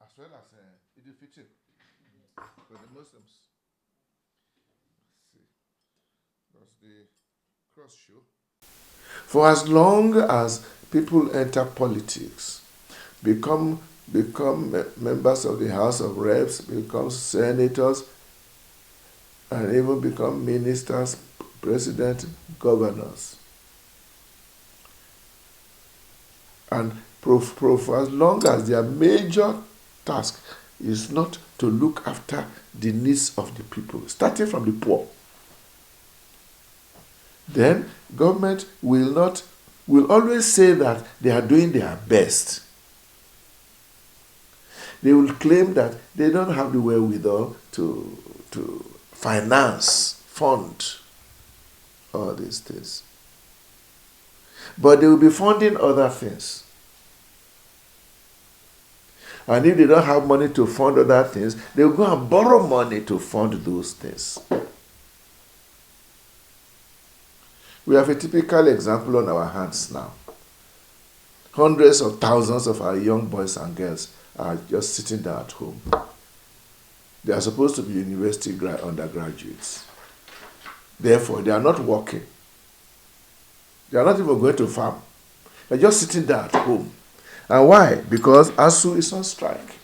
as well as Eid al-Fitr for the Muslims. Let's see, that's the cross show. For as long as people enter politics, become members of the House of Reps, become senators, and even become ministers, president, governors, and for as long as their major task is not to look after the needs of the people, starting from the poor, then government will always say that they are doing their best. They will claim that they don't have the wherewithal to fund all these things. But they will be funding other things. And if they don't have money to fund other things, they will go and borrow money to fund those things. We have a typical example on our hands now. Hundreds of thousands of our young boys and girls are just sitting down at home. They are supposed to be university undergraduates. Therefore, they are not working. They are not even going to farm. They are just sitting there at home. And why? Because ASU is on strike.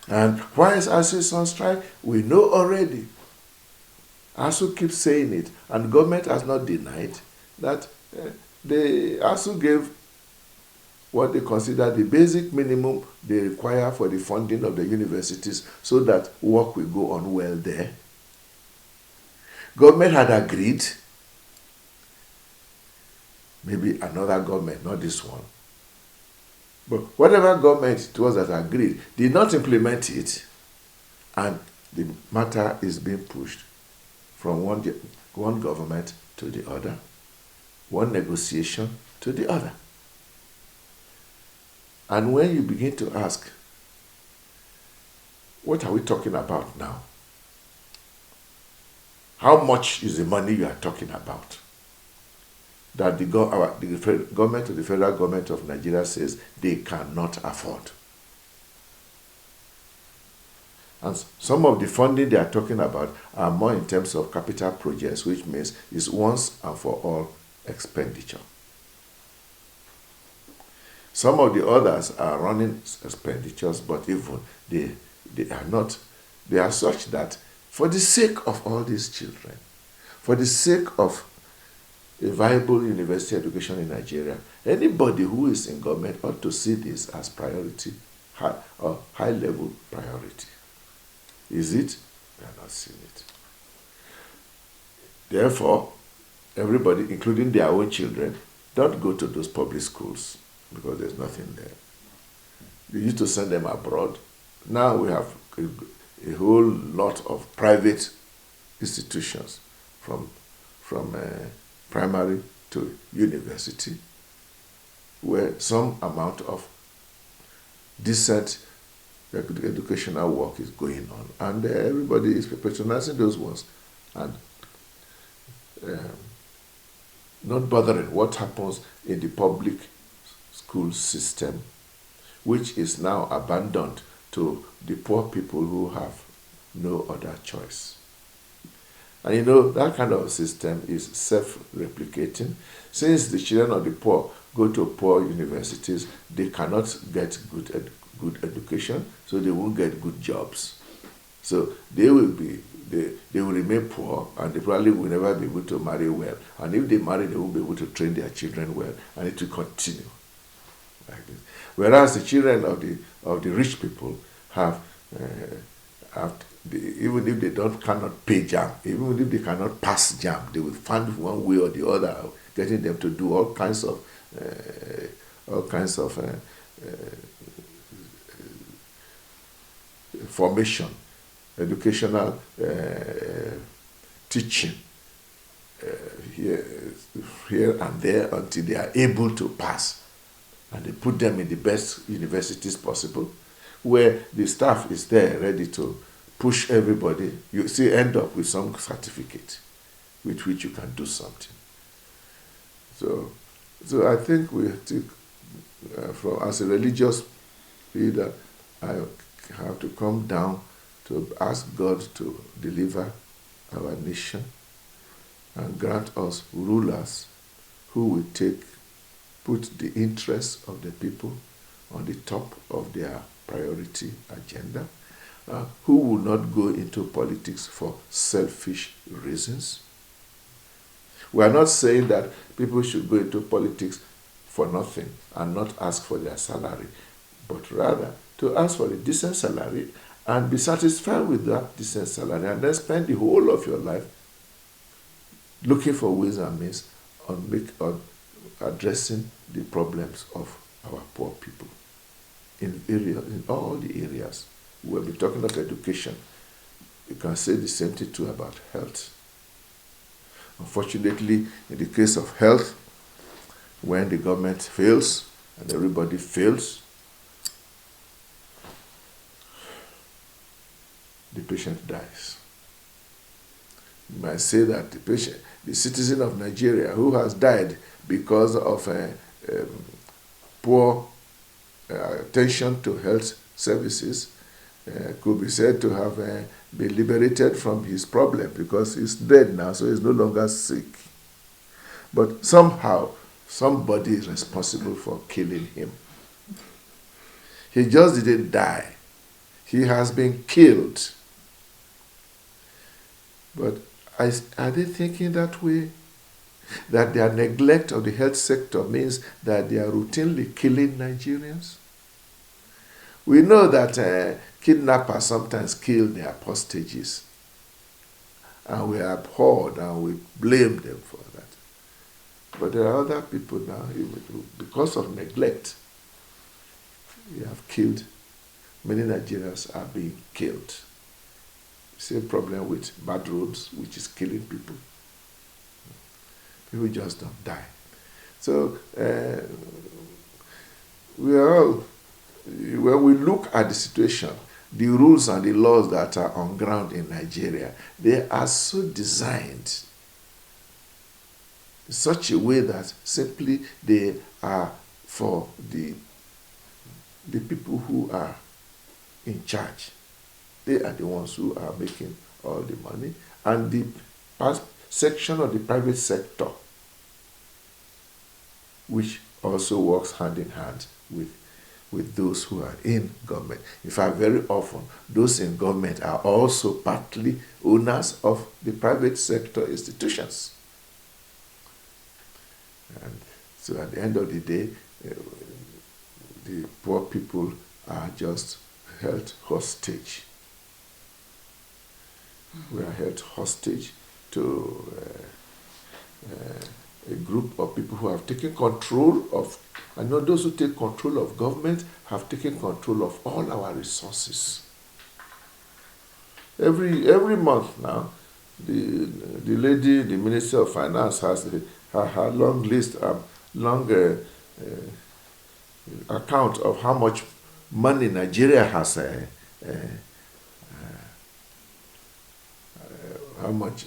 And why is ASU on strike? We know already. ASU keeps saying it, and government has not denied that the ASU gave what they consider the basic minimum they require for the funding of the universities so that work will go on well there. Government had agreed, maybe another government, not this one, but whatever government it was that agreed did not implement it, and the matter is being pushed from one government to the other, one negotiation to the other. And when you begin to ask, what are we talking about now? How much is the money you are talking about that the government or the federal government of Nigeria says they cannot afford? And some of the funding they are talking about are more in terms of capital projects, which means it's once and for all expenditure. Some of the others are running expenditures, but even they are not. They are such that for the sake of all these children, for the sake of a viable university education in Nigeria, anybody who is in government ought to see this as priority, high-level priority. Is it? We are not seeing it. Therefore, everybody, including their own children, don't go to those public schools because there's nothing there. We used to send them abroad. Now we have a whole lot of private institutions from primary to university, where some amount of decent educational work is going on, and everybody is patronizing those ones and not bothering what happens in the public school system, which is now abandoned to the poor people who have no other choice. And you know, that kind of system is self-replicating. Since the children of the poor go to poor universities, they cannot get good education, so they won't get good jobs. So they will remain poor, and they probably will never be able to marry well. And if they marry, they won't be able to train their children well, and it will continue like this. Whereas the children of the rich people have even if they cannot pay JAM, even if they cannot pass JAM, they will find one way or the other getting them to do all kinds of formation, educational teaching here and there until they are able to pass. And they put them in the best universities possible, where the staff is there ready to push everybody. You see, end up with some certificate with which you can do something. So I think we take, as a religious leader, I have to come down to ask God to deliver our nation and grant us rulers who will put the interests of the people on the top of their priority agenda, who will not go into politics for selfish reasons. We are not saying that people should go into politics for nothing and not ask for their salary, but rather to ask for a decent salary and be satisfied with that decent salary, and then spend the whole of your life looking for ways and means on addressing the problems of our poor people in all the areas. We'll be talking of education. You can say the same thing too about health. Unfortunately, in the case of health, when the government fails and everybody fails, the patient dies. You might say that the citizen of Nigeria who has died because of poor attention to health services could be said to have been liberated from his problem because he's dead now, so he's no longer sick. But somehow, somebody is responsible for killing him. He just didn't die. He has been killed. But are they thinking that way? That their neglect of the health sector means that they are routinely killing Nigerians? We know that kidnappers sometimes kill their hostages, and we abhor and we blame them for that. But there are other people now, because of neglect, we have killed. Many Nigerians are being killed. Same problem with bad roads, which is killing people. People just don't die. So when we look at the situation, the rules and the laws that are on ground in Nigeria, they are so designed in such a way that simply they are for the people who are in charge. They are the ones who are making all the money, and the section of the private sector, which also works hand in hand with those who are in government. In fact, very often, those in government are also partly owners of the private sector institutions. And so at the end of the day, the poor people are just held hostage. We are held hostage to a group of people who have taken control of, I know those who take control of government have taken control of all our resources. Every month now, the lady, the Minister of Finance, has her long list, account of how much money Nigeria has, how much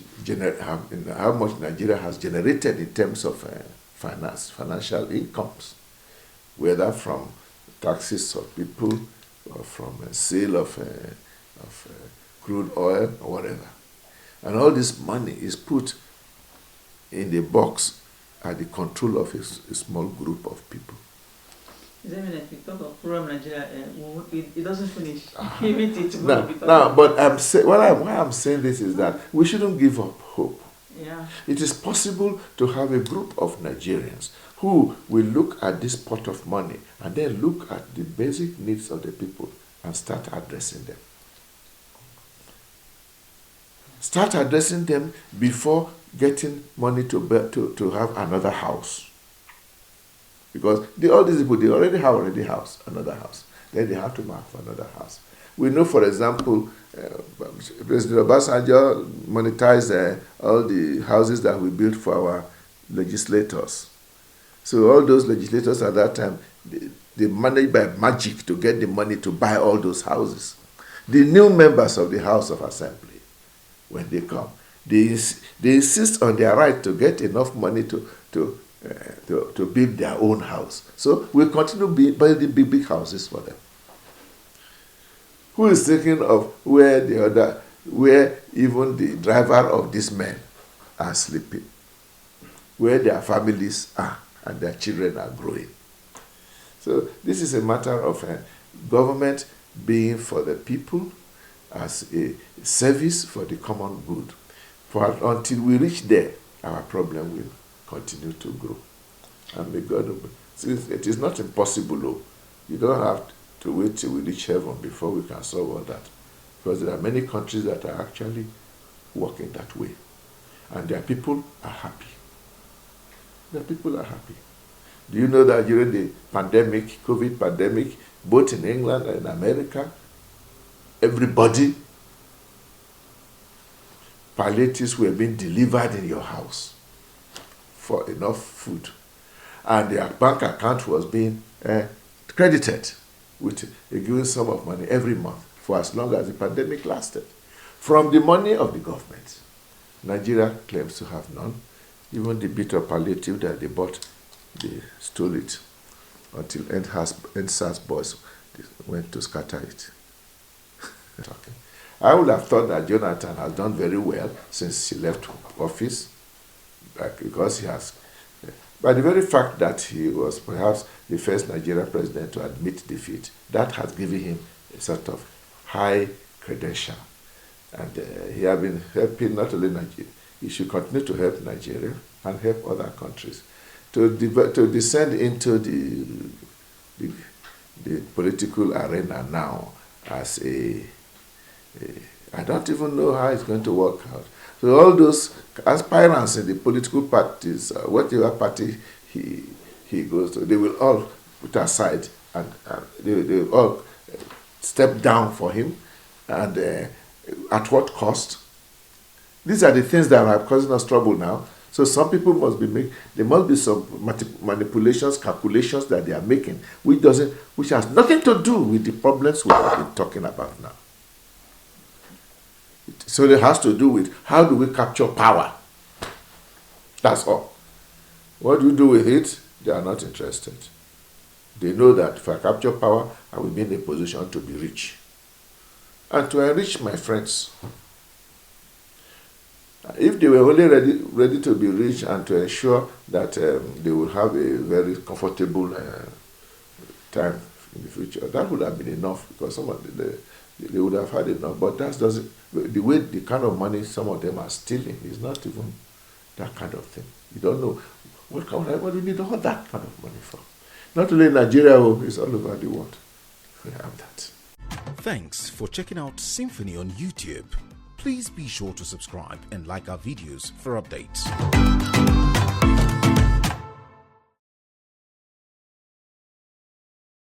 Nigeria has generated in terms of financial incomes, whether from taxes of people or from a sale of crude oil or whatever. And all this money is put in the box at the control of a small group of people. Does that mean that we talk of rural Nigeria, it doesn't finish? But why I'm saying this is that we shouldn't give up hope. Yeah. It is possible to have a group of Nigerians who will look at this pot of money and then look at the basic needs of the people and start addressing them. Start addressing them before getting money to have another house. Because all these people, they already have another house. Then they have to mark for another house. We know, for example, President Obasanjo monetized all the houses that we built for our legislators. So all those legislators at that time, they managed by magic to get the money to buy all those houses. The new members of the House of Assembly, when they come, they insist on their right to get enough money to build their own house. So we continue building big houses for them. Who is thinking of where even the driver of these men are sleeping, where their families are and their children are growing? So this is a matter of government being for the people as a service for the common good. Until we reach there, our problem will continue to grow. And may God, it is not impossible, though. You don't have to wait till we reach heaven before we can solve all that. Because there are many countries that are actually working that way. And their people are happy. Their people are happy. Do you know that during the pandemic, COVID pandemic, both in England and in America, everybody, palliatives were being delivered in your house for enough food. And their bank account was being credited with a given sum of money every month for as long as the pandemic lasted. From the money of the government. Nigeria claims to have none. Even the bit of palliative that they bought, they stole it until NSAS boys went to scatter it. I would have thought that Jonathan has done very well since he left office, because he has, by the very fact that he was perhaps the first Nigerian president to admit defeat, that has given him a sort of high credential. And he has been helping not only Nigeria, he should continue to help Nigeria and help other countries to descend into the political arena now as I don't even know how it's going to work out. So all those aspirants in the political parties, whatever party he goes to, they will all put aside and they will all step down for him. And at what cost? These are the things that are causing us trouble now. So some people there must be some manipulations, calculations that they are making, which has nothing to do with the problems we have been talking about now. So it has to do with how do we capture power. That's all. What do you do with it? They are not interested. They know that if I capture power, I will be in a position to be rich. And to enrich my friends. If they were only ready to be rich and to ensure that they will have a very comfortable time in the future, that would have been enough, because some of they would have had enough. But that doesn't. The kind of money some of them are stealing is not even that kind of thing. You don't know what do you need all that kind of money for? Not only in Nigeria, it's all over the world. We have that. Thanks for checking out SYMFONI on YouTube. Please be sure to subscribe and like our videos for updates.